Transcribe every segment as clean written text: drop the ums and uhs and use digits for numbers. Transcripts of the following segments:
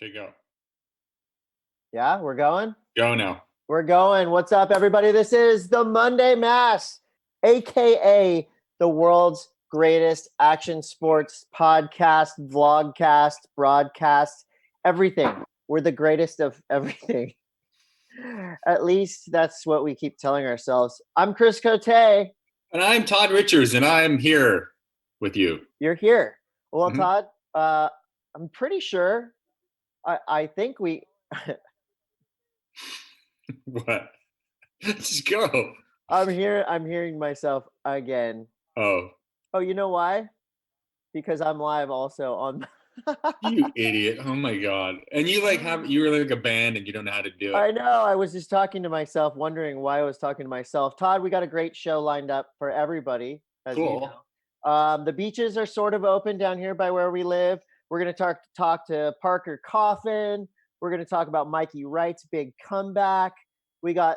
Okay, go. Yeah, we're going? Go now. We're going. What's up, everybody? This is the Monday M.A.S.S, a.k.a. the world's greatest action sports podcast, vlogcast, broadcast, everything. We're the greatest of everything. At least that's what we keep telling ourselves. I'm Chris Coté. And I'm Todd Richards, and I'm here with you. You're here. Well, Mhm. Todd, I'm pretty sure, I think we... What? Just go. I'm hearing myself again. Oh, Oh, you know why? Because I'm live also on. you idiot. Oh my God. And you you were like a band and you don't know how to do it. I know. I was just talking to myself, wondering why I was talking to myself. Todd, we got a great show lined up for everybody, as you Cool. know. The beaches are sort of open down here by where we live. We're going to talk to Parker Coffin. We're going to talk about Mikey Wright's big comeback. We got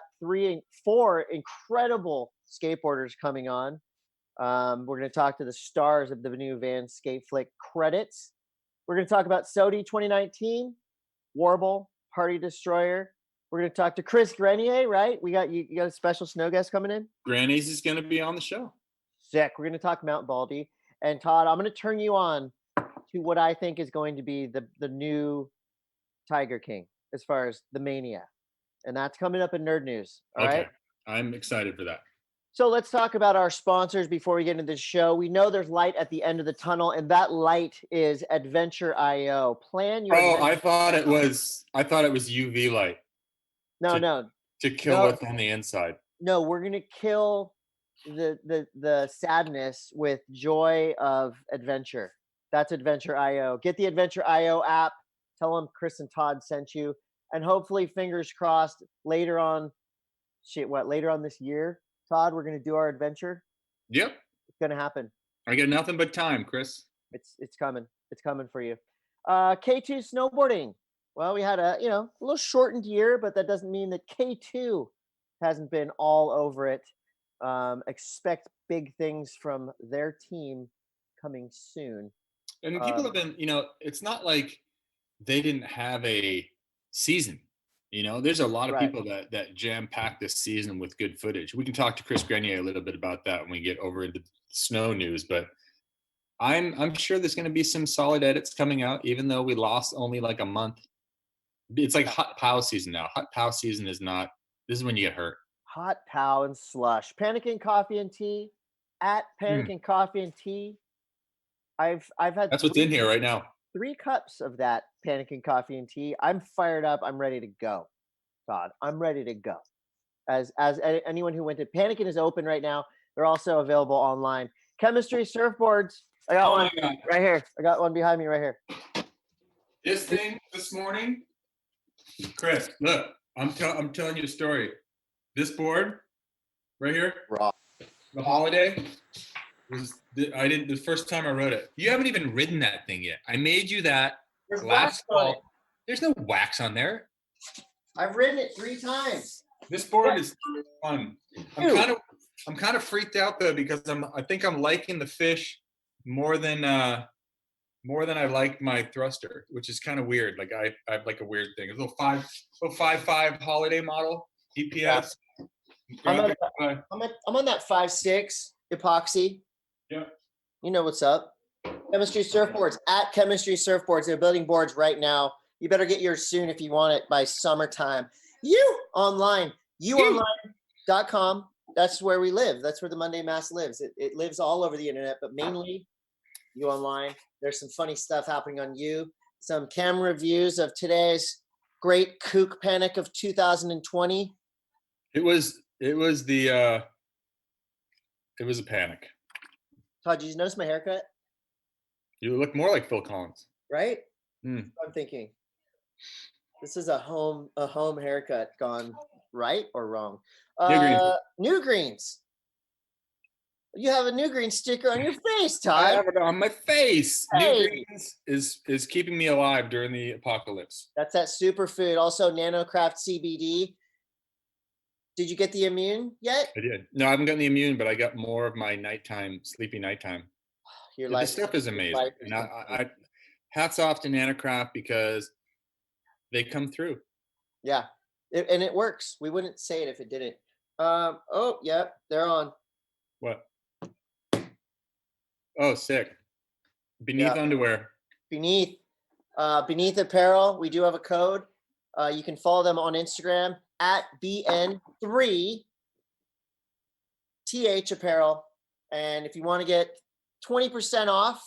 4 incredible skateboarders coming on. We're going to talk to the stars of the new Van Skate Flick credits. We're going to talk about SOTY 2019, Warble, Party Destroyer. We're going to talk to Chris Grenier, right? You got a special snow guest coming in? Granny's is going to be on the show. Sick. We're going to talk Mount Baldy. And Todd, I'm going to turn you on to what I think is going to be the new Tiger King as far as the Mania. And that's coming up in Nerd News. All right. I'm excited for that. So let's talk about our sponsors before we get into the show. We know there's light at the end of the tunnel, and that light is Adventure.io. Plan your Oh, I thought it was UV light. No. To kill what's on the inside. No, we're gonna kill the sadness with joy of adventure. That's Adventure.io. Get the Adventure.io app. Tell them Chris and Todd sent you, and hopefully, fingers crossed, later on this year, Todd, we're gonna do our adventure. Yep. It's gonna happen. I get nothing but time, Chris. It's coming. It's coming for you. K2 snowboarding. Well, we had a little shortened year, but that doesn't mean that K2 hasn't been all over it. Expect big things from their team coming soon. And people have been, it's not like they didn't have a season. There's a lot of people that jam-packed this season with good footage. We can talk to Chris Grenier a little bit about that when we get over into snow news, but I'm sure there's going to be some solid edits coming out, even though we lost only like a month. It's like hot POW season now. Hot POW season is not. This is when you get hurt. Hot POW and slush. Pannikin Coffee and Tea at Pannikin Coffee and Tea. I've had. That's what's in here right now. 3 cups of that Pannikin Coffee and Tea. I'm fired up. I'm ready to go, Todd. I'm ready to go. As anyone who went to Pannikin is open right now. They're also available online. Chemistry Surfboards. I got one right here. I got one behind me right here. This thing this morning, Chris. Look, I'm telling you a story. This board right here, the Holiday. The first time I rode it. You haven't even ridden that thing yet. I made you that last fall. There's no wax on there. I've ridden it 3 times. This board is fun. I'm kind of freaked out though because I think I'm liking the fish more than I like my thruster, which is kind of weird. Like I have like a weird thing. A little 5.5 Holiday model EPS. I'm on that 5.6 epoxy. Yeah. You know what's up. Chemistry Surfboards at Chemistry Surfboards. They're building boards right now. You better get yours soon if you want it by summertime. UOnline.com. That's where we live. That's where the Monday M.A.S.S lives. It lives all over the internet, but mainly You Online. There's some funny stuff happening on You. Some camera reviews of today's great kook panic of 2020. It was a panic. Todd, did you notice my haircut? You look more like Phil Collins. Right? I'm thinking. This is a home haircut gone right or wrong. New Greens. You have a New Green sticker on your face, Todd. I have it on my face. Hey. New Greens is keeping me alive during the apocalypse. That's that superfood. Also, NanocraftCBD. Did you get the immune yet? I did. No, I haven't gotten the immune, but I got more of my sleepy nighttime. This stuff is amazing. And I hats off to Nanocraft because they come through. Yeah, and it works. We wouldn't say it if it didn't. Oh, yeah, they're on. What? Oh, sick. Beneath Yeah, underwear. beneath beneath apparel. We do have a code. You can follow them on Instagram at BN3TH Apparel. And if you want to get 20% off,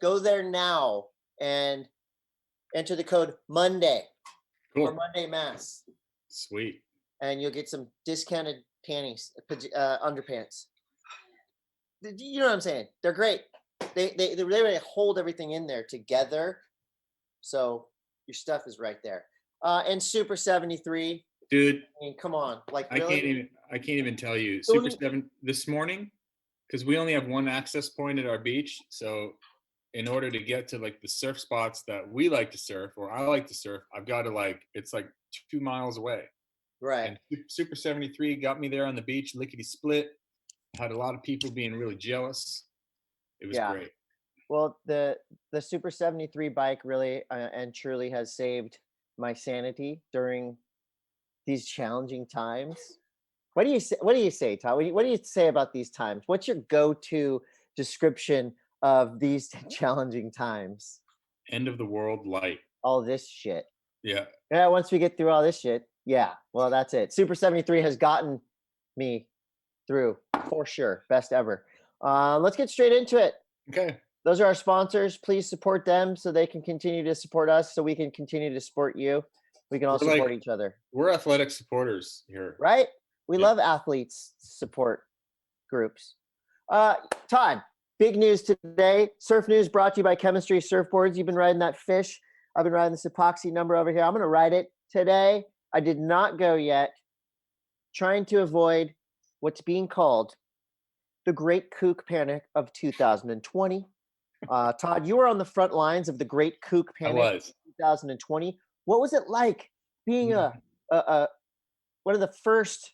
go there now and enter the code Monday for Cool. Monday M.A.S.S. Sweet. And you'll get some discounted panties, underpants. You know what I'm saying? They're great. They really hold everything in there together. So your stuff is right there. And Super 73. Dude, I mean, come on. Like, I really? can't even tell you. Don't Super 7 this morning, because we only have one access point at our beach. So in order to get to like the surf spots that we like to surf, or I like to surf, I've got to it's like 2 miles away. Right. And Super 73 got me there on the beach, lickety split. Had a lot of people being really jealous. It was Yeah. great. Well, the Super 73 bike really and truly has saved my sanity during these challenging times. What do you say? What do you say, Todd? What do you say about these times? What's your go-to description of these challenging times? End of the world light. All this shit. Yeah. Yeah. Once we get through all this shit, yeah. Well, that's it. Super 73 has gotten me through for sure. Best ever. Let's get straight into it. Okay. Those are our sponsors. Please support them so they can continue to support us, so we can continue to support you. We can all support each other. We're athletic supporters here. Right? We love athletes support groups. Todd, big news today. Surf news brought to you by Chemistry Surfboards. You've been riding that fish. I've been riding this epoxy number over here. I'm going to ride it today. I did not go yet. Trying to avoid what's being called the Great Kook Panic of 2020. Todd, you were on the front lines of the Great Kook Panic of 2020. What was it like being a one of the first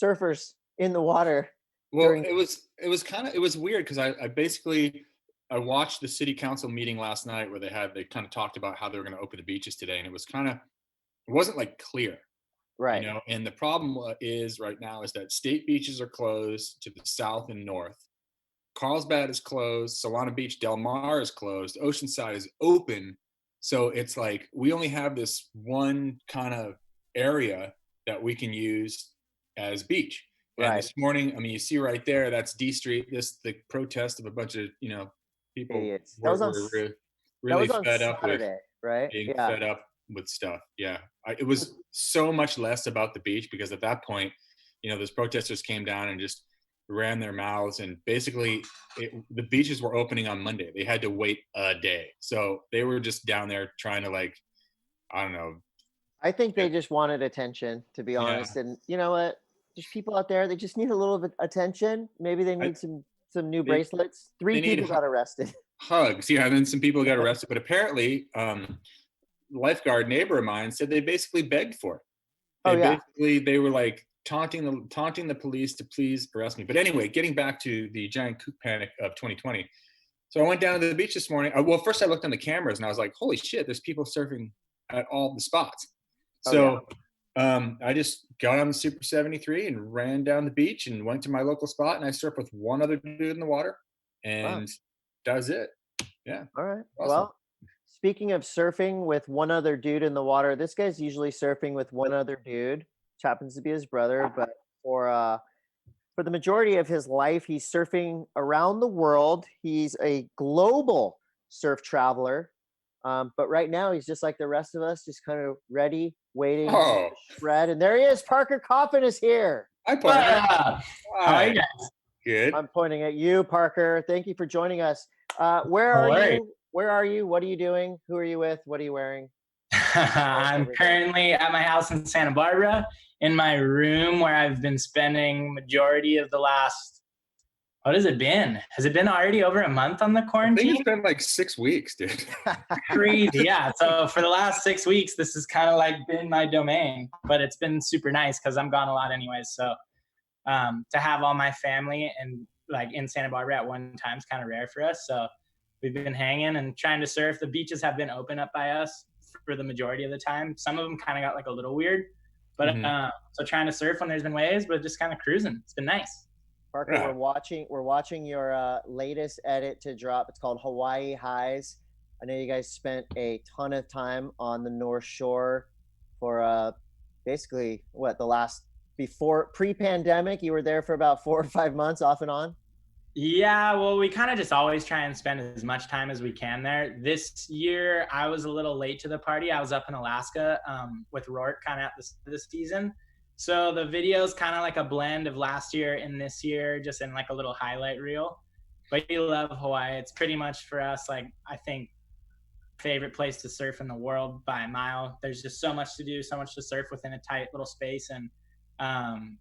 surfers in the water? Well, it was weird because I watched the city council meeting last night where they kind of talked about how they were going to open the beaches today, and it wasn't like clear, right? And the problem is right now is that state beaches are closed to the south and north. Carlsbad is closed. Solana Beach, Del Mar is closed. Oceanside is open. So it's like we only have this one kind of area that we can use as beach. And this morning, I mean, you see right there, that's D Street. The protest of a bunch of people Idiots. were really fed up with Saturday, right? being fed up with stuff. Yeah, it was so much less about the beach because at that point, those protesters came down and just ran their mouths, and basically the beaches were opening on Monday. They had to wait a day, so they were just down there trying to I don't know. I think they just wanted attention, to be honest. And you know what? There's people out there, they just need a little bit of attention. Maybe they need some new bracelets. 3 people got arrested. Hugs, yeah, and then some people got arrested. But apparently, lifeguard neighbor of mine said they basically begged for it. They were like taunting the police to please arrest me. But anyway, getting back to the giant kook panic of 2020. So I went down to the beach this morning. Well, first I looked on the cameras and I was like, holy shit, there's people surfing at all the spots. So I just got on the Super 73 and ran down the beach and went to my local spot, and I surfed with one other dude in the water, and that was it. Yeah. All right. Awesome. Well, speaking of surfing with one other dude in the water, this guy's usually surfing with one other dude, which happens to be his brother. But for the majority of his life, he's surfing around the world. He's a global surf traveler. But right now, he's just like the rest of us, just kind of ready, waiting to shred. And there he is. Parker Coffin is here. Hi, Parker. How are you guys? Good. I'm pointing at you, Parker. Thank you for joining us. Where are you? Where are you? What are you doing? Who are you with? What are you wearing? I'm currently at my house in Santa Barbara, in my room where I've been spending majority of the last, what has it been? Has it been already over a month on the quarantine? I think it's been like 6 weeks, dude. Crazy, yeah. So for the last 6 weeks, this has kind of like been my domain, but it's been super nice because I'm gone a lot anyways. So to have all my family and like in Santa Barbara at one time is kind of rare for us. So we've been hanging and trying to surf. The beaches have been open up by us for the majority of the time. Some of them kind of got like a little weird, but Mhm. so trying to surf when there's been waves, but just kind of cruising. It's been nice. Parker, Yeah. we're watching your latest edit to drop. It's called Hawaii Highs. I know you guys spent a ton of time on the North Shore for basically what the last before pre-pandemic. You were there for about 4 or 5 months off and on. Yeah, well, we kind of just always try and spend as much time as we can there. This year, I was a little late to the party. I was up in Alaska with Rourke kind of at this season. So the video is kind of like a blend of last year and this year, just in like a little highlight reel. But we love Hawaii. It's pretty much for us, like, I think, favorite place to surf in the world by a mile. There's just so much to do, so much to surf within a tight little space. And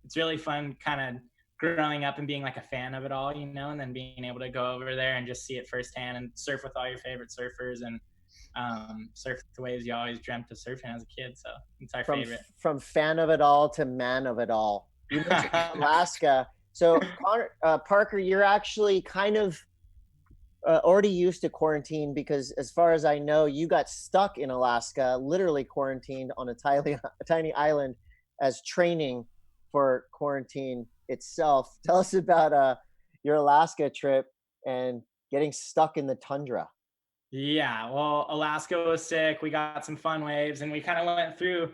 it's really fun kind of growing up and being like a fan of it all, you know, and then being able to go over there and just see it firsthand and surf with all your favorite surfers and surf the waves you always dreamt of surfing as a kid. So it's our favorite. From fan of it all to man of it all. You mentioned Alaska. So Parker, you're actually kind of already used to quarantine because as far as I know, you got stuck in Alaska, literally quarantined on a tiny island as training for quarantine itself. Tell us about your Alaska trip and getting stuck in the tundra. Yeah, well, Alaska was sick. We got some fun waves, and we kind of went through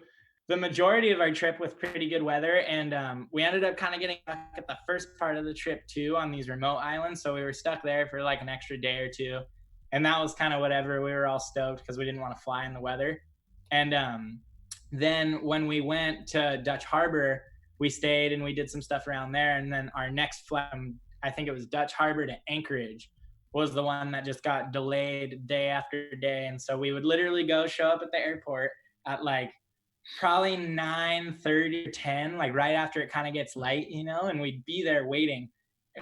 the majority of our trip with pretty good weather. And we ended up kind of getting stuck at the first part of the trip too on these remote islands. So we were stuck there for like an extra day or two, and that was kind of whatever. We were all stoked because we didn't want to fly in the weather. And then when we went to Dutch Harbor, we stayed and we did some stuff around there. And then our next flight, I think it was Dutch Harbor to Anchorage, was the one that just got delayed day after day. And so we would literally go show up at the airport at like probably 9:30 or 10, like right after it kind of gets light, you know, and we'd be there waiting.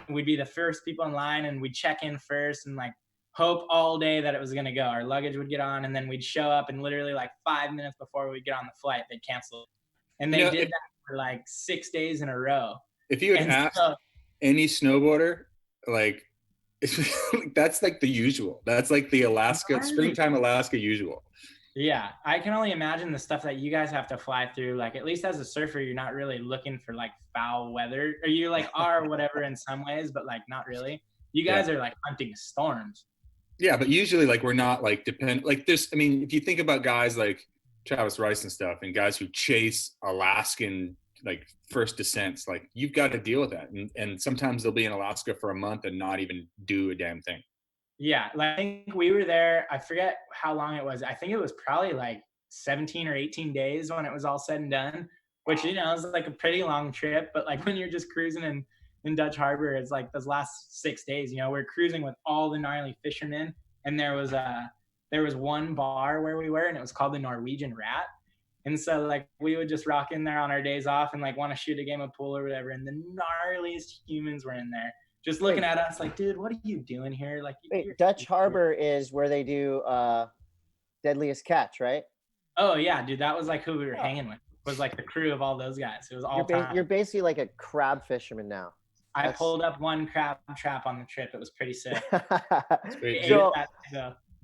We'd be the first people in line and we'd check in first and like hope all day that it was going to go. Our luggage would get on and then we'd show up and literally like 5 minutes before we'd get on the flight, they'd cancel it. And they did that for like 6 days in a row. If you had asked any snowboarder, like, that's like the usual. That's like the Alaska, springtime Alaska usual. Yeah, I can only imagine the stuff that you guys have to fly through. Like, at least as a surfer, you're not really looking for like foul weather, or you like are whatever in some ways, but like not really. You guys are like hunting storms. Yeah, but usually like we're not like like this. I mean, if you think about guys like Travis Rice and stuff, and guys who chase Alaskan like first descents, like you've got to deal with that. And sometimes they'll be in Alaska for a month and not even do a damn thing. Yeah, like, I think we were there, I forget how long it was. I think it was probably like 17 or 18 days when it was all said and done, which, you know, is like a pretty long trip. But like when you're just cruising in Dutch Harbor, it's like those last 6 days, you know, we're cruising with all the gnarly fishermen. And there was one bar where we were, and it was called the Norwegian Rat. And so like we would just rock in there on our days off and like want to shoot a game of pool or whatever. And the gnarliest humans were in there just looking at us like, dude, what are you doing here? Like, Dutch Harbor is where they do Deadliest Catch, right? Oh yeah, dude, that was like who we were hanging with. It was like the crew of all those guys. It was all time. You're basically like a crab fisherman now. I pulled up one crab trap on the trip. It was pretty sick.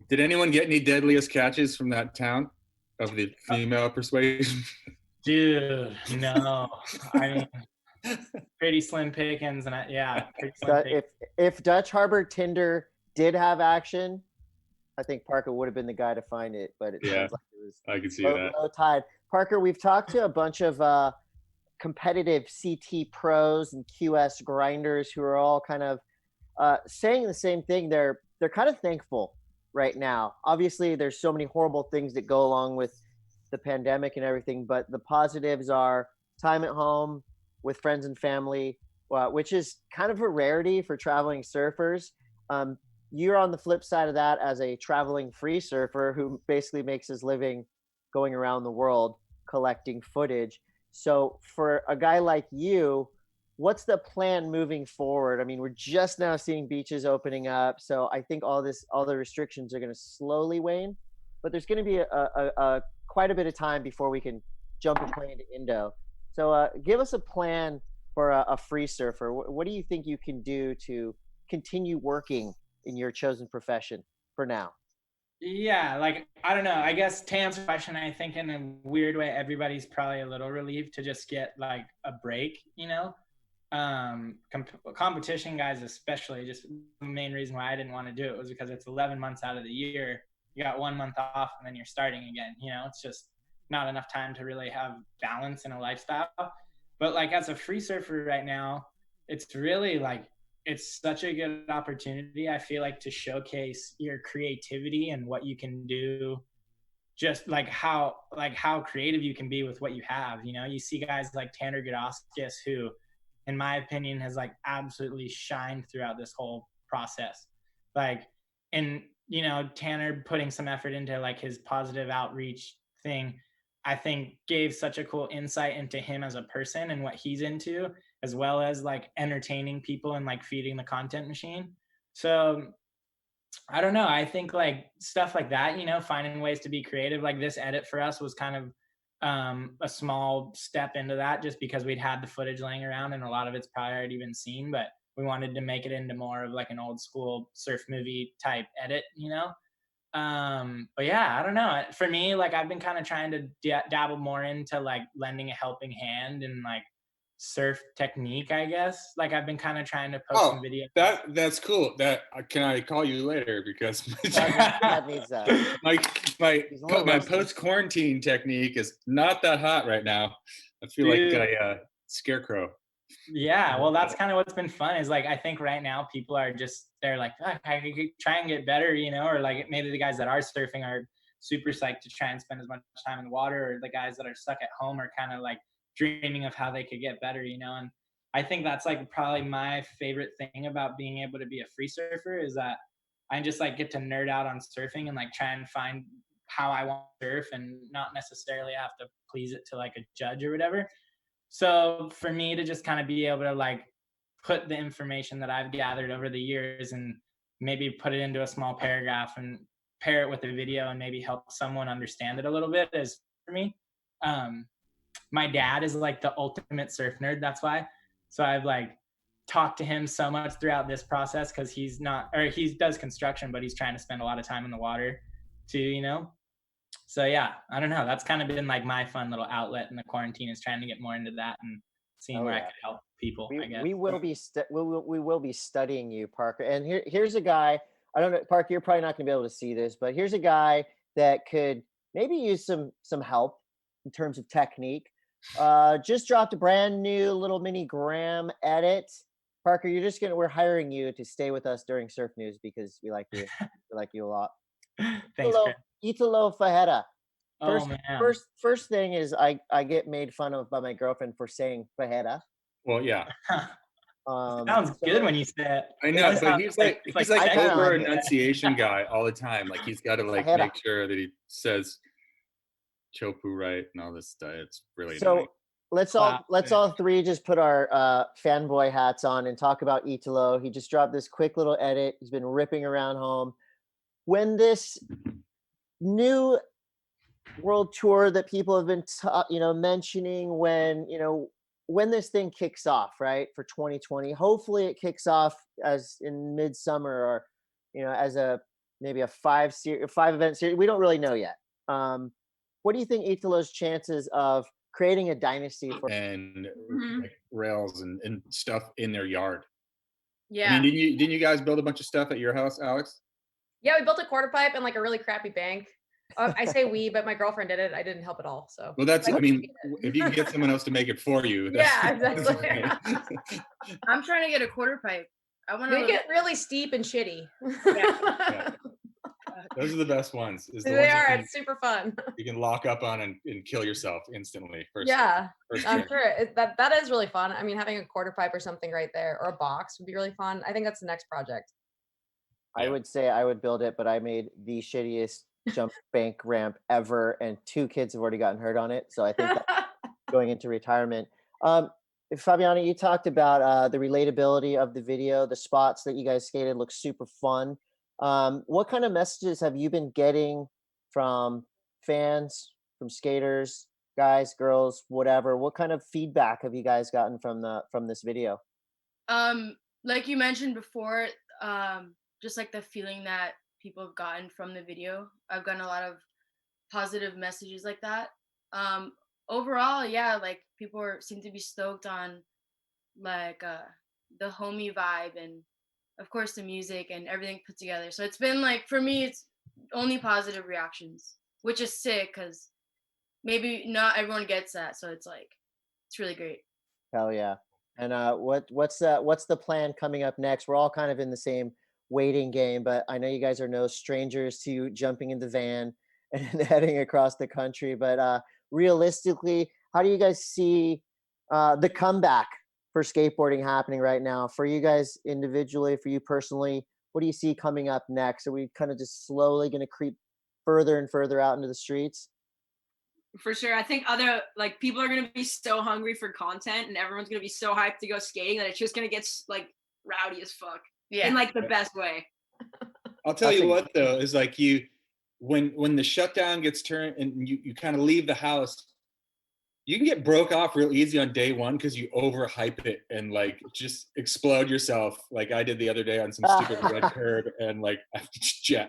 Did anyone get any deadliest catches from that town of the female persuasion? Dude, no. I mean, pretty slim pickings, and pretty slim pickings. If Dutch Harbor Tinder did have action, I think Parker would have been the guy to find it. But it sounds like it was I can see that. Low tide. Parker, we've talked to a bunch of competitive CT pros and QS grinders who are all kind of saying the same thing. They're kind of thankful right now. Obviously, there's so many horrible things that go along with the pandemic and everything, but the positives are time at home with friends and family, which is kind of a rarity for traveling surfers. You're on the flip side of that as a traveling free surfer who basically makes his living going around the world collecting footage. So for a guy like you, what's the plan moving forward? I mean, we're just now seeing beaches opening up, so I think all the restrictions are going to slowly wane, but there's going to be a quite a bit of time before we can jump a plane to Indo. So give us a plan for a free surfer. What do you think you can do to continue working in your chosen profession for now? Yeah, like I don't know. I guess to answer the question, I think in a weird way, everybody's probably a little relieved to just get like a break, you know. Competition guys especially, just the main reason why I didn't want to do it was because it's 11 months out of the year. You got 1 month off and then you're starting again, you know. It's just not enough time to really have balance in a lifestyle. But like as a free surfer right now, it's really like it's such a good opportunity, I feel like, to showcase your creativity and what you can do, just like how creative you can be with what you have. You know, you see guys like Tanner Gudauskas, who in my opinion has like absolutely shined throughout this whole process. Like, and you know, Tanner putting some effort into like his positive outreach thing, I think gave such a cool insight into him as a person and what he's into, as well as like entertaining people and like feeding the content machine. So I don't know. I think like stuff like that, you know, finding ways to be creative. Like this edit for us was kind of a small step into that, just because we'd had the footage laying around and a lot of it's probably already been seen, but we wanted to make it into more of like an old school surf movie type edit, you know? But yeah, I don't know. For me, like I've been kind of trying to dabble more into like lending a helping hand and like surf technique, I guess. Like I've been kind of trying to post some Oh, videos. that's cool. That can I call you later because That needs my my he's a little my rusty. post quarantine technique is not that hot right now. I feel like Dude, a scarecrow. yeah, well, that's kind of what's been fun is like I think right now people are just they're like, "Fuck, I could try and get better, you know, or like maybe the guys that are surfing are super psyched to try and spend as much time in the water, or the guys that are stuck at home are kind of like dreaming of how they could get better, you know. And I think that's like probably my favorite thing about being able to be a free surfer is that I just like get to nerd out on surfing and like try and find how I want to surf and not necessarily have to please it to like a judge or whatever. So for me to just kind of be able to like put the information that I've gathered over the years and maybe put it into a small paragraph and pair it with a video and maybe help someone understand it a little bit is for me. Um, my dad is like the ultimate surf nerd. That's why. So I've like talked to him so much throughout this process because he's not, or he does construction, but he's trying to spend a lot of time in the water too, you know? So yeah, I don't know. That's kind of been like my fun little outlet in the quarantine is trying to get more into that and seeing Oh where I yeah. could help people, I guess. We will be we will be studying you, Parker. And here's a guy. I don't know, Parker. You're probably not going to be able to see this, but here's a guy that could maybe use some help in terms of technique. Just dropped a brand new little mini gram edit. Parker, we're hiring you to stay with us during Surf News because we like you. We like you a lot. Thanks, Chris. Italo Fajeta. Oh First, man. first thing is I get made fun of by my girlfriend for saying fajeta. Well, yeah, Sounds good So when you say it. I It know, always but sounds he's like like it's he's like like I kind sexy of when over like you it. say enunciation guy all the time. Like he's got to like Fajeta. make sure that he says chopu right and all this stuff. It's really annoying. So let's clap. all three just put our fanboy hats on and talk about Italo. He just dropped this quick little edit. He's been ripping around home. When this new world tour that people have been mentioning, when this thing kicks off, right, for 2020, hopefully it kicks off as in midsummer, or as a maybe a five event series. We don't really know yet. What do you think Italo's chances of creating a dynasty for? And Mhm. like rails and stuff in their yard. I Yeah. mean, didn't you guys build a bunch of stuff at your house, Alex? Yeah, we built a quarter pipe and like a really crappy bank. I say we, but my girlfriend did it. I didn't help at all. So Well, that's, I I mean, appreciate if you can it. get someone else to make it for you, that's, Yeah, that's exactly. great. I'm trying to get a quarter pipe. I want They to. get really steep and shitty. Yeah. Those are the best ones. Is the They ones are. It's super fun. you can lock up on and kill yourself instantly. Yeah, first I'm drink. sure that is really fun. I mean, having a quarter pipe or something right there, or a box would be really fun. I think that's the next project. I would say I would build it, but I made the shittiest jump bank ramp ever, and 2 kids have already gotten hurt on it. So I think that's going into retirement. Fabiana, you talked about the relatability of the video. The spots that you guys skated look super fun. What kind of messages have you been getting from fans, from skaters, guys, girls, whatever? What kind of feedback have you guys gotten from this video? Like you mentioned before, just like the feeling that people have gotten from the video. I've gotten a lot of positive messages like that. Overall, yeah, like people seem to be stoked on like the homie vibe and of course the music and everything put together. So it's been like for me, it's only positive reactions, which is sick because maybe not everyone gets that. So it's like it's really great. Hell yeah. And what's the plan coming up next? We're all kind of in the same waiting game, but I know you guys are no strangers to jumping in the van and heading across the country. But realistically, how do you guys see the comeback for skateboarding happening right now? For you guys individually, for you personally, what do you see coming up next? Are we kind of just slowly going to creep further and further out into the streets? For sure. I think other like people are gonna be so hungry for content and everyone's gonna be so hyped to go skating that it's just gonna get like rowdy as fuck. Yeah. In like the best way. I'll tell you what though, is like when the shutdown gets turned and you kind of leave the house, you can get broke off real easy on day one because you overhype it and like just explode yourself like I did the other day on some stupid red curb and like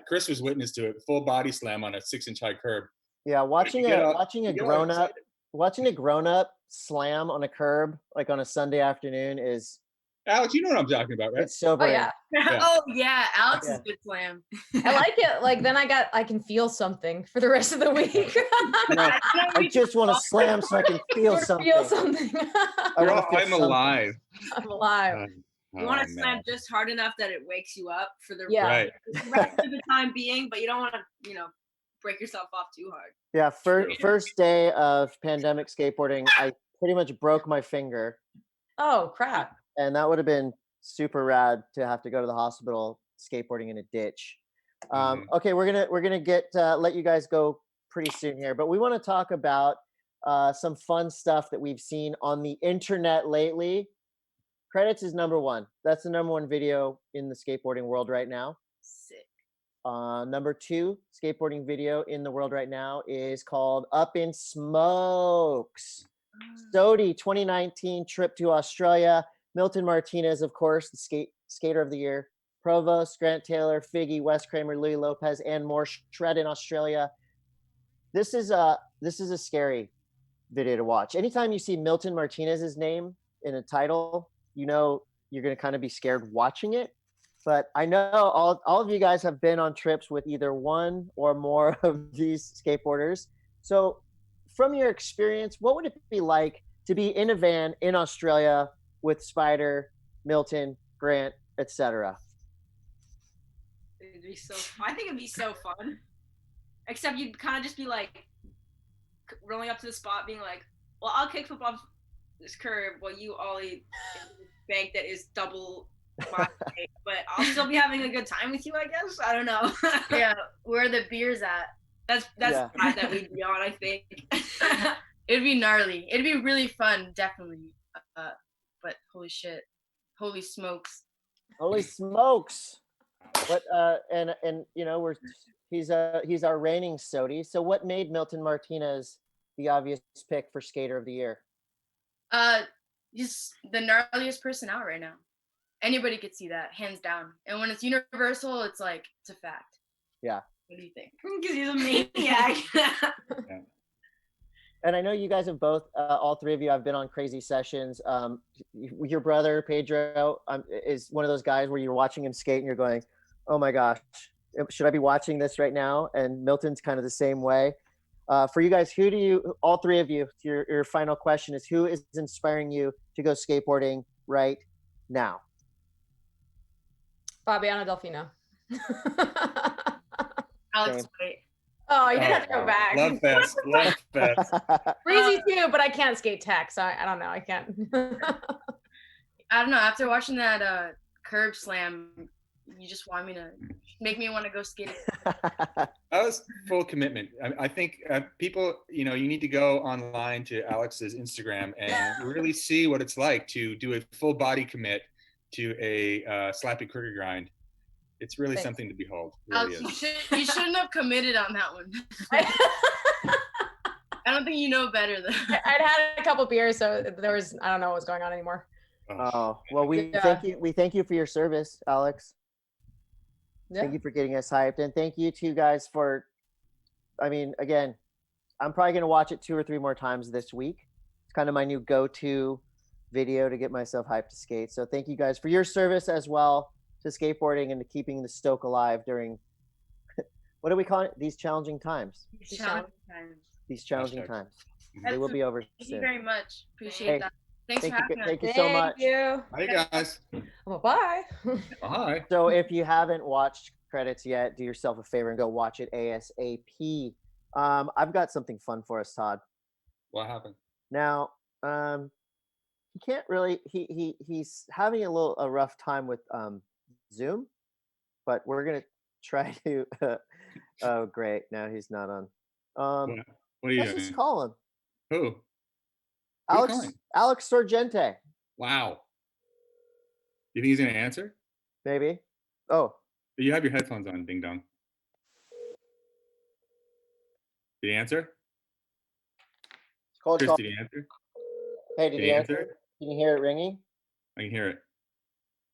Chris was witness to it, full body slam on a 6-inch high curb. Yeah, watching a grown up slam on a curb like on a Sunday afternoon is Alex, you know what I'm talking about, right? it's sobering. yeah. Yeah. Oh yeah, Alex Yeah. is good slam. I like it. Like then I can feel something for the rest of the week. I just want to slam so I can feel something. Feel something. I wanna feel I'm something. alive. I'm alive. You want to man. slam just hard enough that it wakes you up for the Yeah. Right. rest of the time being, but you don't want to, break yourself off too hard. Yeah, first day of pandemic skateboarding, I pretty much broke my finger, Oh crap. and that would have been super rad to have to go to the hospital skateboarding in a ditch. Okay, we're gonna get let you guys go pretty soon here, but we want to talk about some fun stuff that we've seen on the internet lately. Credits is number one. That's the number one video in the skateboarding world right now. Sick. Number two skateboarding video in the world right now is called Up in Smokes. Sodi 2019 trip to Australia. Milton Martinez, of course, the skater of the year. Provost, Grant Taylor, Figgy, Wes Kramer, Louis Lopez, and more shred in Australia. This is a scary video to watch. Anytime you see Milton Martinez's name in a title, you know you're going to kind of be scared watching it. But I know all of you guys have been on trips with either one or more of these skateboarders. So from your experience, what would it be like to be in a van in Australia with Spider, Milton, Grant, etc.? It'd be so. I think it'd be so fun. Except you'd kind of just be like rolling up to the spot, being like, "Well, I'll kickflip off this curb while you ollie into this bank that is double my height, but I'll still be having a good time with you, I guess. I don't know." Yeah, where are the beers at? That's Yeah. the side that we'd be on, I think. It'd be gnarly. It'd be really fun, definitely. But holy shit, holy smokes. Holy smokes! What and you know he's our reigning Sodi. So what made Milton Martinez the obvious pick for Skater of the Year? He's the gnarliest person out right now. Anybody could see that, hands down. And when it's universal, it's like it's a fact. Yeah. What do you think? Because he's a maniac. And I know you guys have both, all three of you have been on crazy sessions. Your brother, Pedro, is one of those guys where you're watching him skate and you're going, oh my gosh, should I be watching this right now? And Milton's kind of the same way. For you guys, all three of you, your final question is, who is inspiring you to go skateboarding right now? Fabiana Delfino. Alex, wait. Oh, you didn't have to go back. Love fest. Love fest. Breezy too, but I can't skate tech, so I don't know. I can't. I don't know. After watching that curb slam, you just want me to make me want to go skating. That was full commitment. I think people, you need to go online to Alex's Instagram and really see what it's like to do a full body commit to a slappy cricket grind. It's really something to behold. It really Alex, is. you shouldn't have committed on that one. I don't think you know better than. I'd had a couple beers, so I don't know what was going on anymore. Oh, well, we thank you for your service, Alex. Yeah. Thank you for getting us hyped, and thank you two guys for. I mean, again, I'm probably gonna watch it 2 or 3 more times this week. It's kind of my new go-to video to get myself hyped to skate. So thank you guys for your service as well to skateboarding and to keeping the stoke alive during what do we call it? These challenging times. Challenging times. These challenging Hashtag. times. They will be over Thank you soon. very much. Appreciate Hey, that. Thanks for having us. Thank you so much. you. Hi guys. Well, bye. Oh, hi. So if you haven't watched credits yet, do yourself a favor and go watch it ASAP. I've got something fun for us, Todd. What happened? Now, he can't really. He's having a rough time with Zoom, but we're gonna try to. Oh, great! Now he's not on. What are you Let's doing? just call him Who? Who are you Alex. calling? Alex Sorgente, Wow. You think he's gonna answer? maybe. Oh, You have your headphones on, ding dong. Did he answer? cold Chris, call. did he answer? Hey, Did did he he answer? answer? Can you hear it ringing? I can hear it.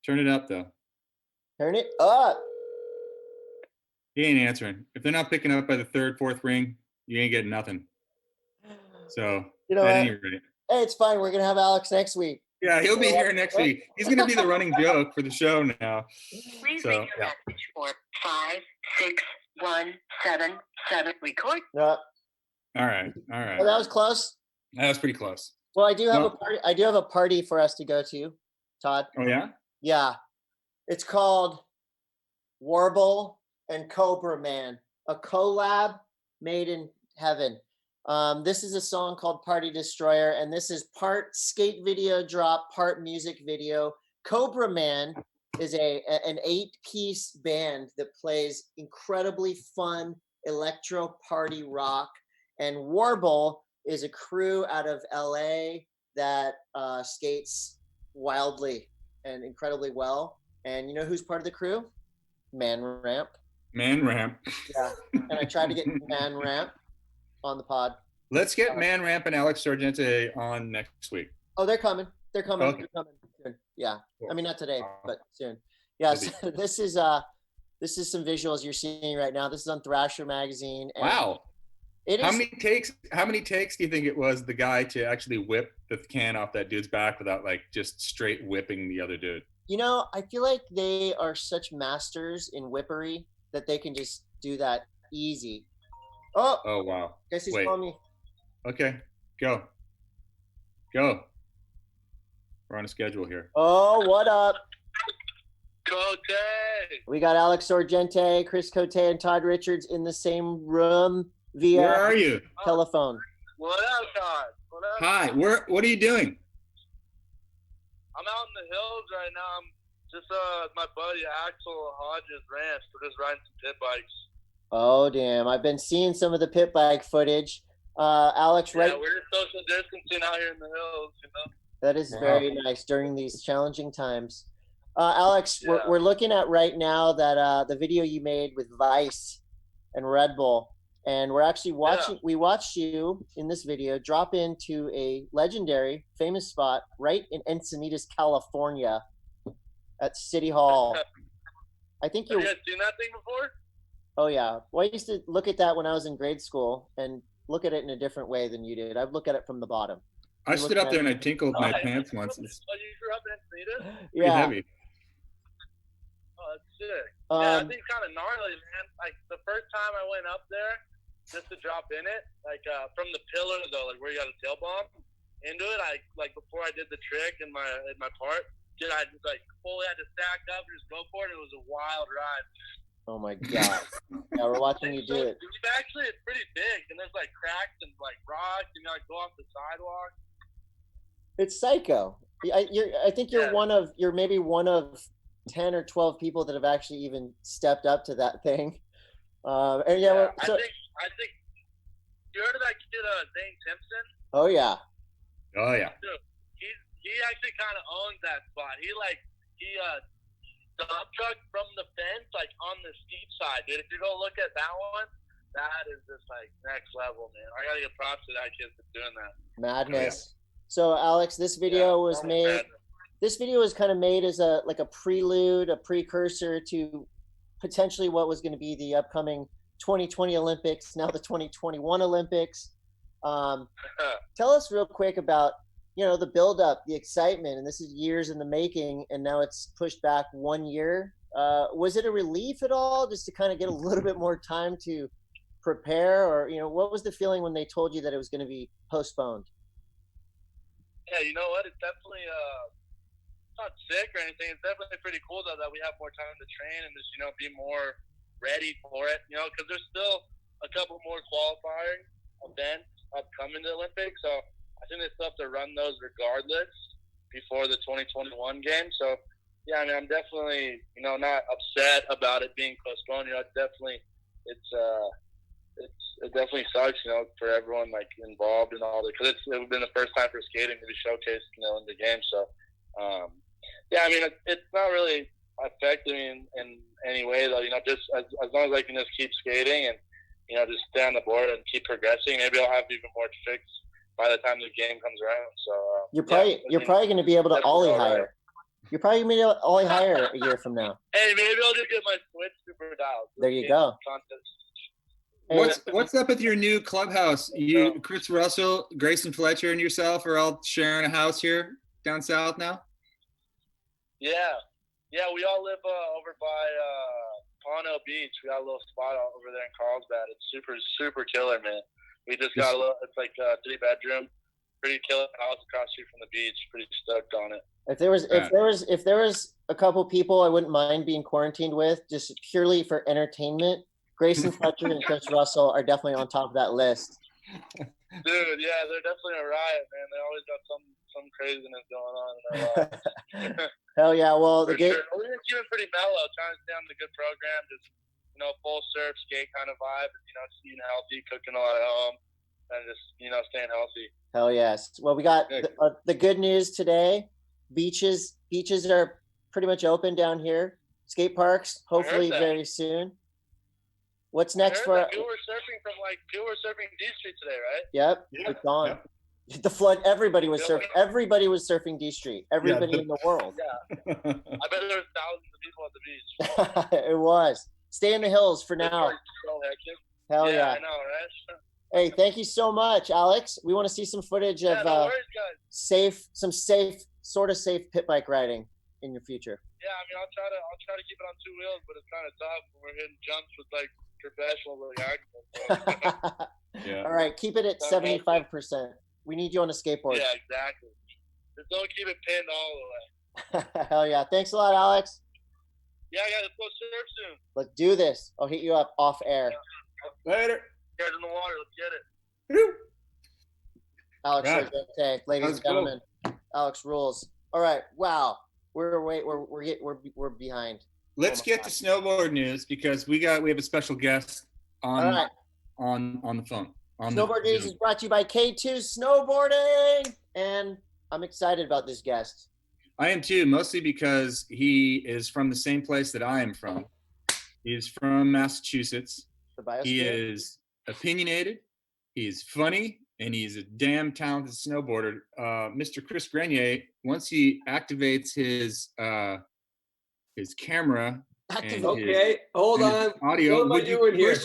Turn it up though. Turn it up. He ain't answering. If they're not picking up by the 3rd, 4th ring, you ain't getting nothing. So You know at what? any rate. Hey, it's fine. We're gonna have Alex next week. Yeah, he'll be here next week. He's gonna be the running joke for the show now. Please So, leave your yeah. message for 56177. Record. No, All right. oh, that was close. That was pretty close. Well, I do have Well- a party. I do have a party for us to go to, Todd. Oh yeah? Yeah, it's called Warble and Cobra Man, a collab made in heaven. This is a song called Party Destroyer, and this is part skate video drop, part music video. Cobra Man is an 8-piece band that plays incredibly fun electro party rock, and Warble is a crew out of LA that skates wildly and incredibly well. And you know who's part of the crew? Man Ramp. Man Ramp. Yeah, and I tried to get Man Ramp on the pod. Let's get Man Ramp and Alex Sorgente on next week. Oh, they're coming. They're coming. Okay. They're coming soon. Yeah, Cool. I mean not today, but soon. Yeah, Good so this is some visuals you're seeing right now. This is on Thrasher magazine. And Wow. it is. How many takes do you think it was the guy to actually whip the can off that dude's back without like just straight whipping the other dude? You know, I feel like they are such masters in whippery that they can just do that easy. Oh, Oh wow. guess who's Wait. calling me? Okay. Go. We're on a schedule here. Oh, what up? Coté. We got Alex Sorgente, Chris Coté, and Todd Richards in the same room via Where are you? telephone. What up, Todd? What up? Hi. What are you doing? I'm out in the hills right now. I'm just my buddy Axel Hodges ranch. We're just riding some pit bikes. Oh, damn. I've been seeing some of the pit bike footage. Alex, Yeah, right? we're just social distancing out here in the hills, you know. That is Wow. very nice during these challenging times. Alex, Yeah. we're looking at right now that the video you made with Vice and Red Bull, and we're actually watching. Yeah. We watched you in this video drop into a legendary, famous spot right in Encinitas, California, at City Hall. I think Have you're. you guys seen that thing before? Oh yeah. Well, I used to look at that when I was in grade school and look at it in a different way than you did. I'd look at it from the bottom. I You stood look up there and I at- tinkled my Oh, pants once. It's Oh, you grew up in Encinitas? pretty Yeah. heavy. Oh, that's sick. Yeah, I Um, think kind of gnarly, man. Like the first time I went up there, just to drop in it, like from the pillar though, like where you got a tail bomb into it. I like before I did the trick in my part, dude, I just like fully had to stack up and just go for it. It was a wild ride. oh my god. Yeah, we're watching you So, do it. dude, actually, it's pretty big, and there's like cracks and like rocks, and you like go off the sidewalk. It's psycho. I think you're Yeah. you're maybe one of 10 or 12 people that have actually even stepped up to that thing. And yeah, Yeah, so, I think you heard of that kid Zane Simpson? oh yeah. Oh yeah. He actually kind of owns that spot. He dump truck from the fence like on the steep side, dude. If you go look at that one, that is just like next level, man. I gotta give props to that kid for doing that. Madness. So Alex, this video was Normal made. madness. This video was kind of made as a prelude, a precursor to potentially what was going to be the upcoming 2020 Olympics, now the 2021 Olympics. Tell us real quick about, the buildup, the excitement, and this is years in the making, and now it's pushed back 1 year. Was it a relief at all, just to kind of get a little bit more time to prepare, or what was the feeling when they told you that it was going to be postponed? Yeah, you know what? It's definitely not sick or anything. It's definitely pretty cool though that we have more time to train and just be more ready for it. Because there's still a couple more qualifying events upcoming to the Olympics, so I think they still have to run those regardless before the 2021 game. So yeah, I mean, I'm definitely not upset about it being postponed. It definitely sucks, for everyone involved and all that, because it's been the first time for skating to be showcased, in the game. So yeah, I mean, it's not really affecting me in any way though. Just as long as I can just keep skating and just stay on the board and keep progressing, maybe I'll have even more tricks by the time the game comes around. So you're probably going to be able to ollie higher. You're probably going to be able to ollie higher a year from now. Hey, maybe I'll just get my switch super dialed. There you go. What's up with your new clubhouse? You, Chris Russell, Grayson Fletcher, and yourself are all sharing a house here down south now? Yeah, we all live over by Pono Beach. We got a little spot over there in Carlsbad. It's super killer, man. We just got it's like a 3-bedroom, pretty killer house across the street from the beach. Pretty stoked on it. If there was a couple people I wouldn't mind being quarantined with, just purely for entertainment, Grayson Fletcher and Chris Russell are definitely on top of that list. Dude, yeah, they're definitely a riot, man. They always got some craziness going on in their lives. Hell yeah! Well, We're keeping pretty mellow, trying to stay on the good program, just full surf skate kind of vibe, eating healthy, cooking a lot at home, and just staying healthy. Hell yes! Well, we got the good news today. Beaches are pretty much open down here. Skate parks, hopefully very soon. What's next for? People were surfing D Street today, right? Yep, it's on. Yep. The flood. Everybody was surfing. Everybody was surfing D Street. Everybody in the world. Yeah. I bet there was thousands of people at the beach. It was. Stay in the hills for now. Hell yeah! I know, right? Hey, thank you so much, Alex. We want to see some footage of some sort of safe pit bike riding in your future. Yeah, I mean, I'll try to keep it on 2 wheels, but it's kind of tough when we're hitting jumps with professional accidents. Yeah. All right, keep it at 75%. We need you on a skateboard. Yeah, exactly. Just don't keep it pinned all the way. Hell yeah! Thanks a lot, Alex. Yeah, let's go surf soon. Let's do this. I'll hit you up off air. Yeah. Later. Guys in the water. Let's get it. Alex, okay, ladies and gentlemen. Cool. Alex rules. All right. Wow. We're behind. Let's get to snowboard news, because we have a special guest on the phone. Snowboard news is brought to you by K2 Snowboarding, and I'm excited about this guest. I am too, mostly because he is from the same place that I am from. He is from Massachusetts. He is opinionated, he is funny, and he's a damn talented snowboarder. Mr. Chris Grenier, once he activates his camera and hold on. Audio, what am I doing here?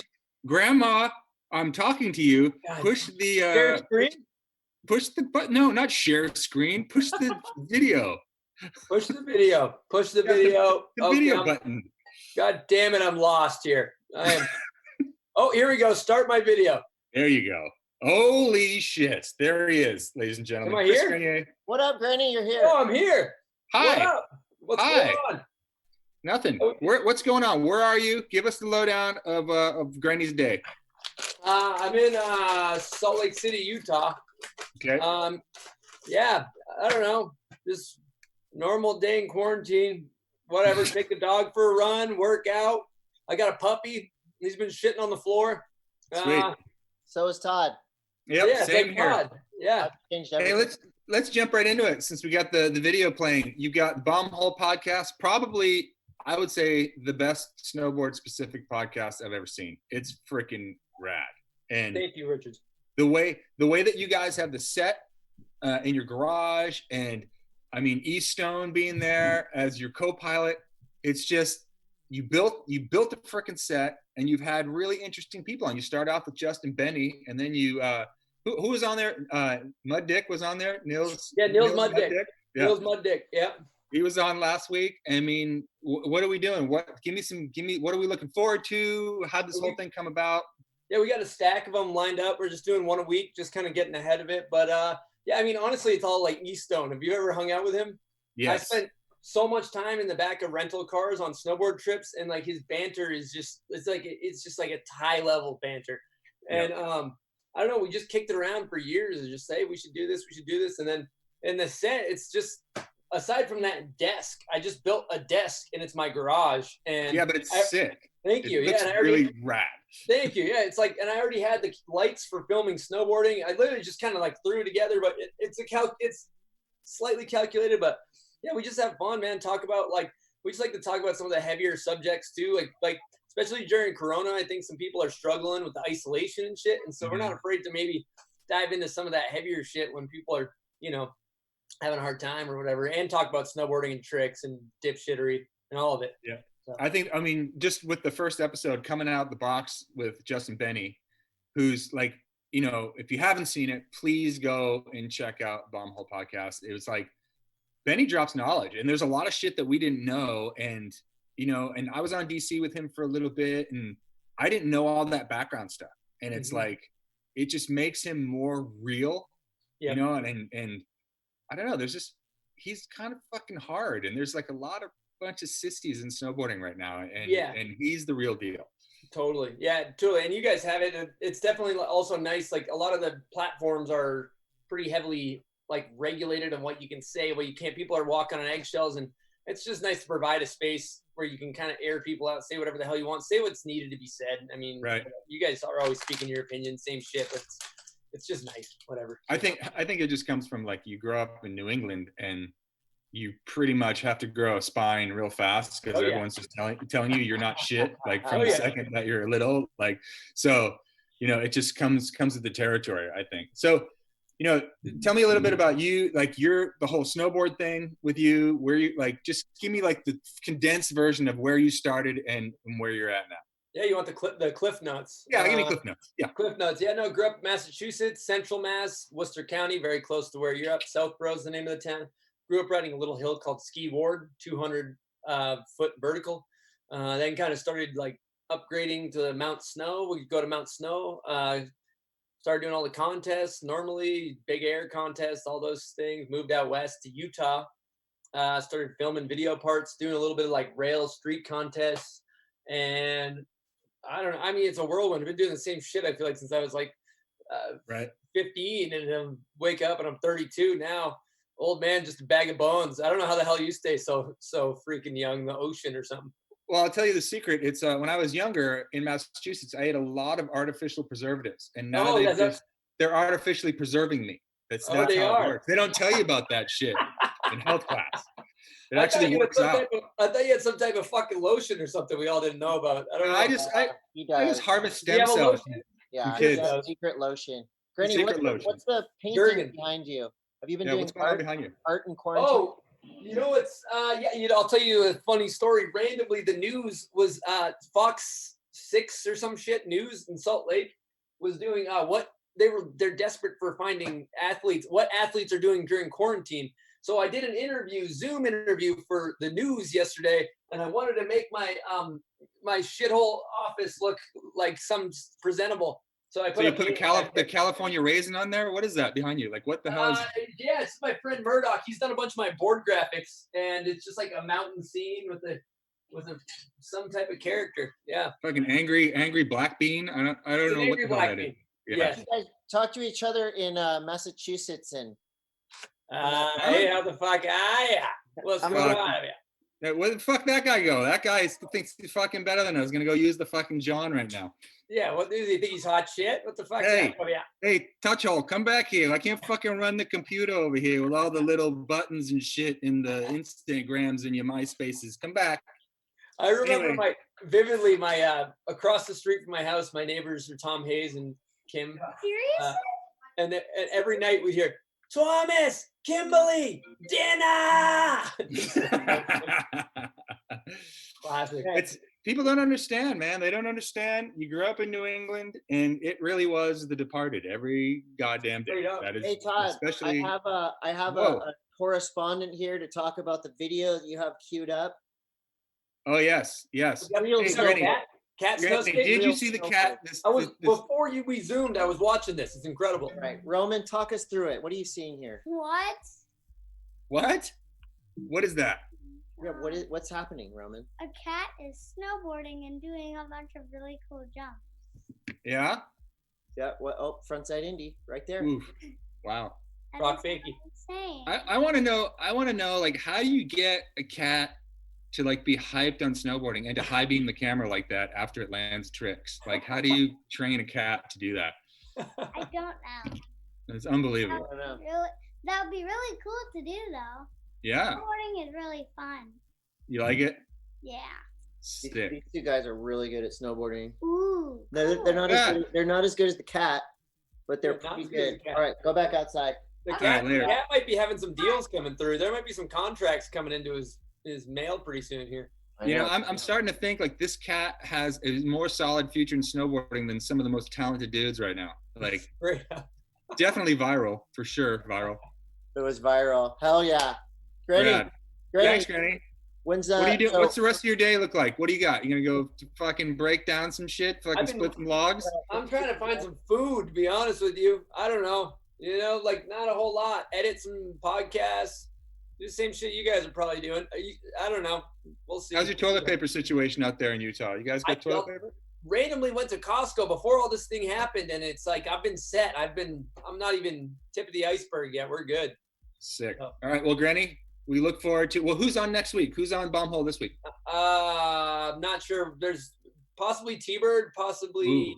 Grandma, I'm talking to you. God. Push the share screen? Push the button. No, not share screen. Push the video. Push the video. Push the video. The video button. God damn it, I'm lost here. Oh, here we go. Start my video. There you go. Holy shit. There he is, ladies and gentlemen. Am I here? Grenier. What up, Granny? You're here. Oh, I'm here. Hi. What up? What's going on? Nothing. What's going on? Where are you? Give us the lowdown of Granny's day. I'm in Salt Lake City, Utah. Okay. Yeah, I don't know. Just normal day in quarantine. Whatever. Take the dog for a run, work out. I got a puppy. He's been shitting on the floor. Sweet. So is Todd. Yep, yeah, same here. Todd. Yeah. Hey, let's jump right into it since we got the video playing. You got Bomb Hole Podcast, probably I would say the best snowboard specific podcast I've ever seen. It's freaking rad. And thank you, Richard. The way that you guys have the set in your garage, and I mean East Stone being there as your co-pilot, it's just you built a freaking set, and you've had really interesting people on. You start off with Justin Benny, and then you who was on there? Mud Dick was on there. Nils Mud Dick. Yeah. Nils Mud Dick. Yeah. He was on last week. I mean, what are we doing? Give me what are we looking forward to? How'd this whole thing come about? Yeah, we got a stack of them lined up. We're just doing one a week, just kind of getting ahead of it. But yeah, I mean, honestly, it's all like East Stone. Have you ever hung out with him? Yes. I spent so much time in the back of rental cars on snowboard trips, and like his banter is it's just like a high level banter. And I don't know, we just kicked it around for years and just say we should do this, and then in the set, it's just, aside from that desk, I just built a desk and it's my garage. And yeah, but it's sick. Thank you. Looks Yeah, and really rad. Thank you. Yeah, it's like, and I already had the lights for filming snowboarding. I literally just kind of like threw it together, but it's slightly calculated. But yeah, we just have fun, man. We just like to talk about some of the heavier subjects too, like especially during Corona. I think some people are struggling with the isolation and shit, and so we're not afraid to maybe dive into some of that heavier shit when people are, having a hard time or whatever, and talk about snowboarding and tricks and dipshittery and all of it. Yeah. So. I mean, just with the first episode coming out the box with Justin Benny, who's like, if you haven't seen it, please go and check out Bombhole Podcast. It was like, Benny drops knowledge, and there's a lot of shit that we didn't know. And, and I was on DC with him for a little bit, and I didn't know all that background stuff. And it's like, it just makes him more real, and I don't know, he's kind of fucking hard. And there's like a bunch of sissies in snowboarding right now. And he's the real deal. Totally. Yeah, totally. And you guys have it. It's definitely also nice. Like a lot of the platforms are pretty heavily like regulated on what you can say, what you can't. People are walking on eggshells, and it's just nice to provide a space where you can kind of air people out, say whatever the hell you want, say what's needed to be said. I mean, you guys are always speaking your opinion, same shit, but it's just nice, whatever. I think it just comes from like, you grow up in New England and you pretty much have to grow a spine real fast because everyone's just telling you you're not shit, like from the second that you're little, like, so, it just comes with the territory, I think. So, tell me a little bit about you, like the whole snowboard thing with you, where you, like, just give me like the condensed version of where you started and where you're at now. Yeah, you want the cliff notes? Yeah, give me cliff notes. Yeah, cliff notes. Yeah, no, grew up in Massachusetts, Central Mass, Worcester County, very close to where you're up. Southborough's the name of the town. Grew up riding a little hill called Ski Ward, 200 foot vertical. Then kind of started like upgrading to Mount Snow. We could go to Mount Snow. Started doing all the contests, normally big air contests, all those things. Moved out west to Utah. Started filming video parts, doing a little bit of like rail street contests. And I don't know. I mean, it's a whirlwind. I've been doing the same shit, I feel like, since I was like 15, and then wake up and I'm 32 now. Old man, just a bag of bones. I don't know how the hell you stay so freaking young. The ocean or something. Well, I'll tell you the secret. It's when I was younger in Massachusetts, I ate a lot of artificial preservatives, and now they're artificially preserving me. That's how it works. They don't tell you about that shit in health class. It actually works out. I thought you had some type of fucking lotion or something we all didn't know about. I don't know. I just harvest stem cells. Yeah, he does. Secret lotion. Grenier, what's the painting behind you? Have you been doing art in quarantine? Oh, it's I'll tell you a funny story. Randomly, the news was Fox 6 or some shit news in Salt Lake was doing they're desperate for finding athletes, what athletes are doing during quarantine. So I did an Zoom interview for the news yesterday, and I wanted to make my my shithole office look like some presentable. So you put the California raisin on there? What is that behind you? Like, what the hell is? Yeah, it's my friend Murdoch. He's done a bunch of my board graphics, and it's just like a mountain scene with some type of character. Yeah. Fucking angry black bean. I don't know what the hell that is. Yeah. You guys talk to each other in Massachusetts and. Hey, how the fuck are ya? What's going on? Where the fuck that guy go? That guy thinks he's fucking better than us. Gonna go use the fucking John right now. Yeah, what does he think he's hot shit? What the fuck? Hey, touch hole, come back here. I can't fucking run the computer over here with all the little buttons and shit in the Instagrams and your MySpaces. Come back. I remember vividly across the street from my house, my neighbors are Tom Hayes and Kim. Seriously? And every night we'd hear, Thomas, Kimberly, dinner. Classic. It's people don't understand, man. They don't understand. You grew up in New England, and it really was The Departed every goddamn day. Straight up. That is, Hey Todd, especially. I have Whoa. a correspondent here to talk about the video that you have queued up. Oh yes. Real Hey, snow Granny, Cat Granny, snow did you real see the snow cat? before we zoomed. I was watching this. It's incredible. All right, Roman, talk us through it. What are you seeing here? What? What? What is that? Yeah, what's happening, Roman? A cat is snowboarding and doing a bunch of really cool jumps. Yeah. Yeah. What? Oh, frontside Indy, right there. Oof. Wow. That Rock is fakie. insane. I want to know. I want to know, like, how do you get a cat to like be hyped on snowboarding and to high beam the camera like that after it lands tricks? Like, how do you train a cat to do that? I don't know. It's unbelievable. I don't know. That would be really cool to do, though. Yeah. Snowboarding is really fun. You like it? Yeah. These Sick. two guys are really good at snowboarding. Ooh. They're cool. not Yeah. they're not as good as the cat, but they're Yeah, not pretty as good as good. the cat. All right, go back outside. The All cat, right, later. the cat might be having some deals coming through. There might be some contracts coming into his mail pretty soon here. You know, I'm starting to think like this cat has a more solid future in snowboarding than some of the most talented dudes right now. Like, Right. definitely viral for sure. Viral. It was viral. Hell yeah. Granny, Rad. Granny, Thanks, Granny. when's What do you do? so- What's the rest of your day look like? What do you got? You gonna go fucking break down some shit? Fucking I've been- split some logs? I'm trying to find some food, to be honest with you. I don't know. You know, like not a whole lot. Edit some podcasts. Do the same shit you guys are probably doing. I don't know. We'll see. How's your toilet paper situation out there in Utah? You guys got I toilet don't- paper? Randomly went to Costco before all this thing happened, and it's like I've been set. I'm not even tip of the iceberg yet. We're good. Sick. Oh. All right. Well, Granny, we look forward to. Well, who's on next week? Who's on Bombhole this week? I'm not sure. There's possibly T-Bird, possibly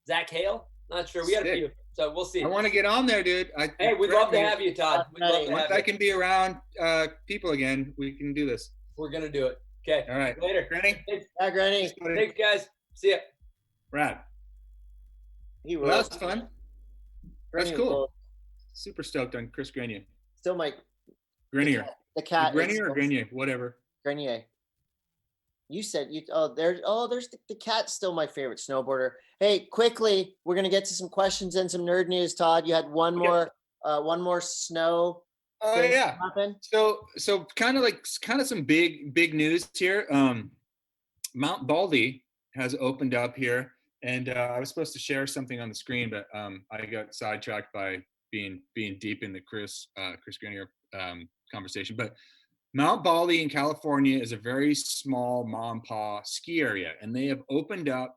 Zach Hale. Not sure. We got a Sick. few, so we'll see. I want to get on there, dude. Hey, we'd love to have you, Todd. We'd love to Once have I you. can be around people again, we can do this. We're gonna do it. Okay. All right. Later. Granny. Hi, Granny. Thanks, guys. See ya. Rad. He Well, that was. was fun. Granny That's cool. was- Super stoked on Chris Grenier. Still my Grenier. the cat. is Grenier or still- Grenier? Whatever. Grenier. You said you. There's the cat's still my favorite snowboarder. Hey, quickly, we're gonna get to some questions and some nerd news. Todd, you had one more snow. Oh thing yeah. happen. So kind of some big news here. Mount Baldy has opened up here, and I was supposed to share something on the screen, but I got sidetracked by being deep in the Chris Grenier conversation. But Mount Baldy in California is a very small mom and pop ski area, and they have opened up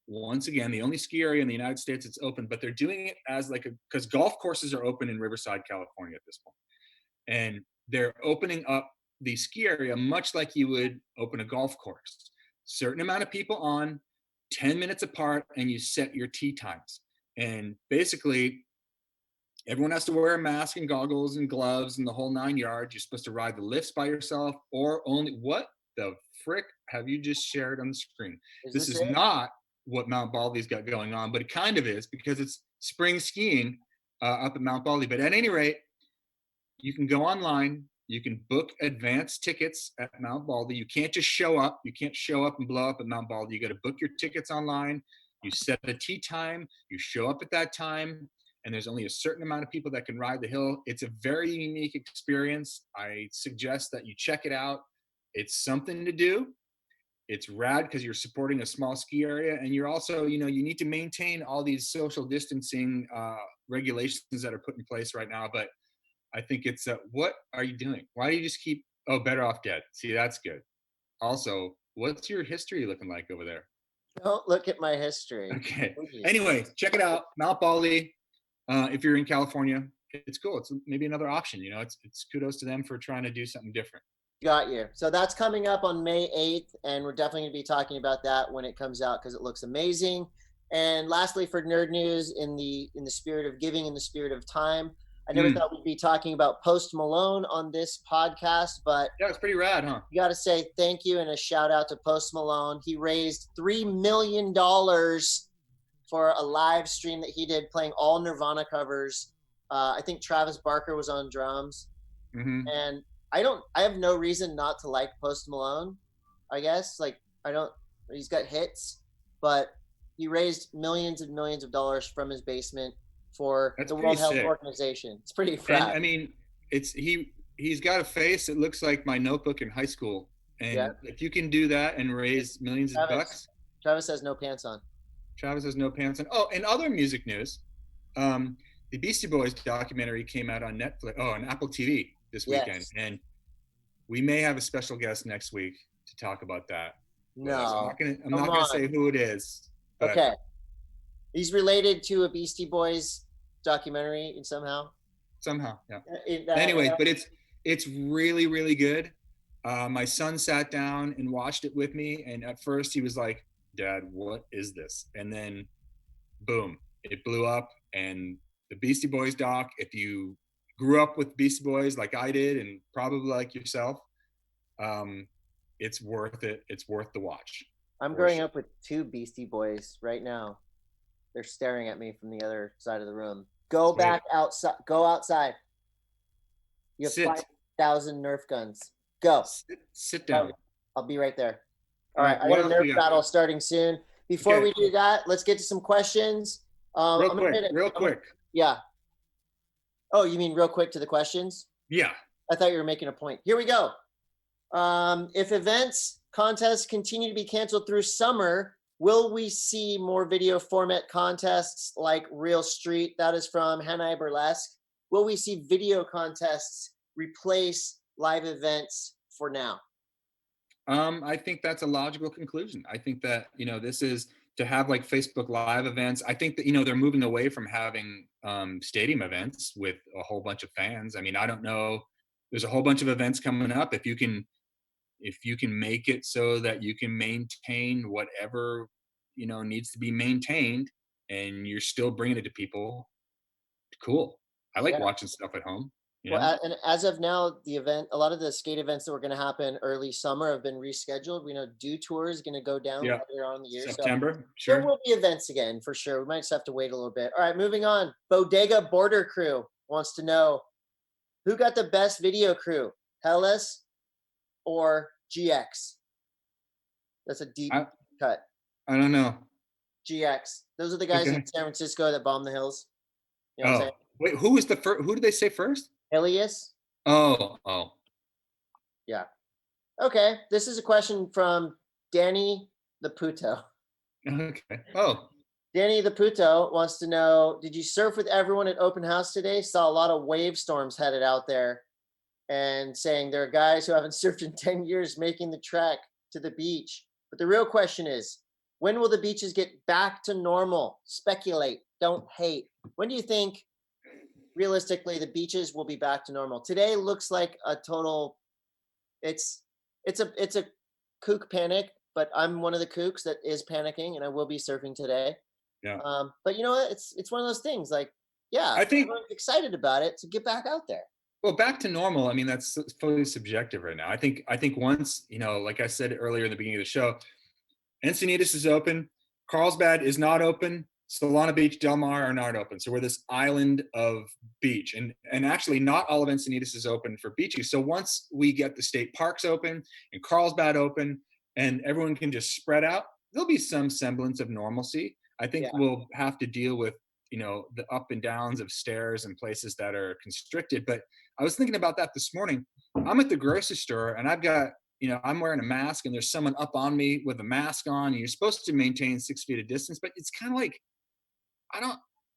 once again the only ski area in the United States that's open. But they're doing it as because golf courses are open in Riverside, California at this point. And they're opening up the ski area much like you would open a golf course. Certain amount of people on, 10 minutes apart, and you set your tee times. And basically, everyone has to wear a mask and goggles and gloves and the whole 9 yards. You're supposed to ride the lifts by yourself or only. What the frick have you just shared on the screen? This is it? not what Mount Baldy's got going on, but it kind of is because it's spring skiing up at Mount Baldy. But at any rate, you can go online. You can book advance tickets at Mount Baldy. You can't just show up. You can't show up and blow up at Mount Baldy. You got to book your tickets online. You set a tee time. You show up at that time. And there's only a certain amount of people that can ride the hill. It's a very unique experience. I suggest that you check it out. It's something to do. It's rad because you're supporting a small ski area. And you're also, you need to maintain all these social distancing regulations that are put in place right now. But I think it's what are you doing? Why do you just keep better off dead? See, that's good. Also, what's your history looking like over there? Don't look at my history. Okay. Please. Anyway, check it out. Mount Baldy. If you're in California, it's cool. It's maybe another option. It's kudos to them for trying to do something different. Got you. So that's coming up on May 8th, and we're definitely going to be talking about that when it comes out because it looks amazing. And lastly, for nerd news, in the spirit of giving, in the spirit of time, I never thought we'd be talking about Post Malone on this podcast, but yeah, it's pretty rad, huh? You got to say thank you and a shout out to Post Malone. He raised $3 million for a live stream that he did playing all Nirvana covers. I think Travis Barker was on drums. Mm-hmm. And I have no reason not to like Post Malone, I guess. Like, he's got hits, but he raised millions and millions of dollars from his basement for That's the pretty World Health sick. Organization. It's pretty And rad. I mean, he's got a face that looks like my notebook in high school. And if you can do that and raise millions of bucks. Travis has no pants on. Travis has no pants on. Oh, and other music news. The Beastie Boys documentary came out on Netflix, on Apple TV this weekend. And we may have a special guest next week to talk about that. No. I'm not gonna say who it is. But okay. He's related to a Beastie Boys documentary somehow. Somehow, yeah. Anyways, but it's really, really good. My son sat down and watched it with me, and at first he was like, "Dad, what is this?" And then, boom, it blew up. And the Beastie Boys doc, if you grew up with Beastie Boys like I did, and probably like yourself, it's worth it. It's worth the watch. I'm growing up with two Beastie Boys right now. They're staring at me from the other side of the room. Go back outside. Go outside. You have 5,000 Nerf guns. Go. Sit down. I'll be right there. All right. I got a Nerf battle starting soon. Before we do that, let's get to some questions. Real quick. Yeah. Oh, you mean real quick to the questions? Yeah. I thought you were making a point. Here we go. If events, contests continue to be canceled through summer, will we see more video format contests like Real Street? That is from Hannah Burlesque. Will we see video contests replace live events for now? I think that's a logical conclusion. I think that, this is to have like Facebook Live events. I think that, they're moving away from having stadium events with a whole bunch of fans. I mean, I don't know. There's a whole bunch of events coming up. If you can make it so that you can maintain whatever, needs to be maintained, and you're still bringing it to people, cool. I like watching stuff at home. Well, and as of now, a lot of the skate events that were going to happen early summer have been rescheduled. We know Dew Tour is going to go down later on in the year. September, so sure. There will be events again for sure. We might just have to wait a little bit. All right, moving on. Bodega Border Crew wants to know, who got the best video crew, Hellas or GX? That's a deep cut. I don't know. GX. Those are the guys in San Francisco that bombed the hills. You know what I'm saying? Wait, who was the first? Who did they say first? Elias. Oh. Yeah. Okay. This is a question from Danny the Puto. Okay. Oh. Danny the Puto wants to know, did you surf with everyone at open house today? Saw a lot of wave storms headed out there, and saying there are guys who haven't surfed in 10 years making the trek to the beach. But the real question is, when will the beaches get back to normal? Speculate, don't hate. When do you think realistically the beaches will be back to normal? Today looks like a total, it's a kook panic, but I'm one of the kooks that is panicking, and I will be surfing today. Yeah. But you know what? It's one of those things, like, yeah, I think everyone's excited about it to get back out there. Well, back to normal. I mean, that's fully subjective right now. I think once, like I said earlier in the beginning of the show, Encinitas is open, Carlsbad is not open, Solana Beach, Del Mar are not open. So we're this island of beach, and actually not all of Encinitas is open for beaches. So once we get the state parks open and Carlsbad open, and everyone can just spread out, there'll be some semblance of normalcy. I think we'll have to deal with, the up and downs of stairs and places that are constricted. But I was thinking about that this morning. I'm at the grocery store, and I've got, I'm wearing a mask, and there's someone up on me with a mask on, and you're supposed to maintain 6 feet of distance, but it's kind of like,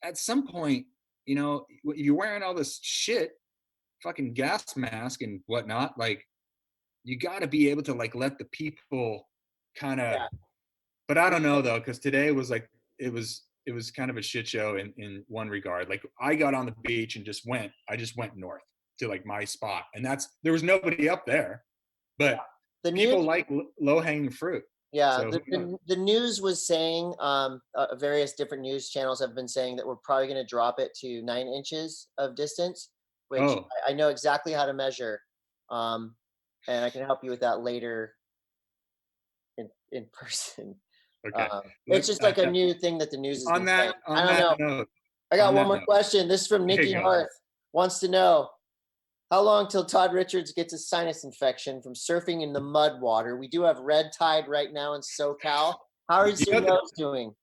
at some point, you're wearing all this shit, fucking gas mask and whatnot, like, you got to be able to like let the people kind of, but I don't know though, because today was like, it was kind of a shit show in one regard. Like, I got on the beach and just went north to like my spot, and there was nobody up there, but people like low hanging fruit. Yeah, So, the news was saying, various different news channels have been saying that we're probably going to drop it to 9 inches of distance, which I know exactly how to measure, and I can help you with that later in person. Okay. It's just like a new thing that the news is on that. I don't know. I got one more question. This is from Nikki Harth. Wants to know, How long till Todd Richards gets a sinus infection from surfing in the mud water? We do have red tide right now in SoCal. How is your nose doing?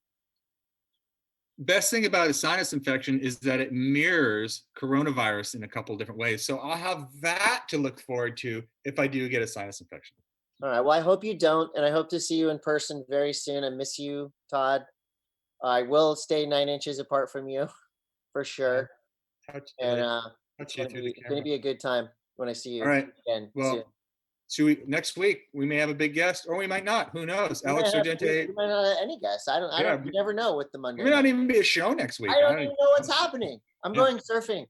Best thing about a sinus infection is that it mirrors coronavirus in a couple of different ways. So I'll have that to look forward to if I do get a sinus infection. All right. Well, I hope you don't, and I hope to see you in person very soon. I miss you, Todd. I will stay 9 inches apart from you, for sure. And it's going to be a good time when I see you. All right. Again well, soon. Next week we may have a big guest, or we might not. Who knows? Alex Sordente. We might not have any guests. You never know with the Monday. There may not even be a show next week. I don't even know what's happening. I'm going surfing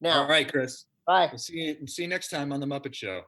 now. All right, Chris. Bye. We'll see you next time on the Muppet Show.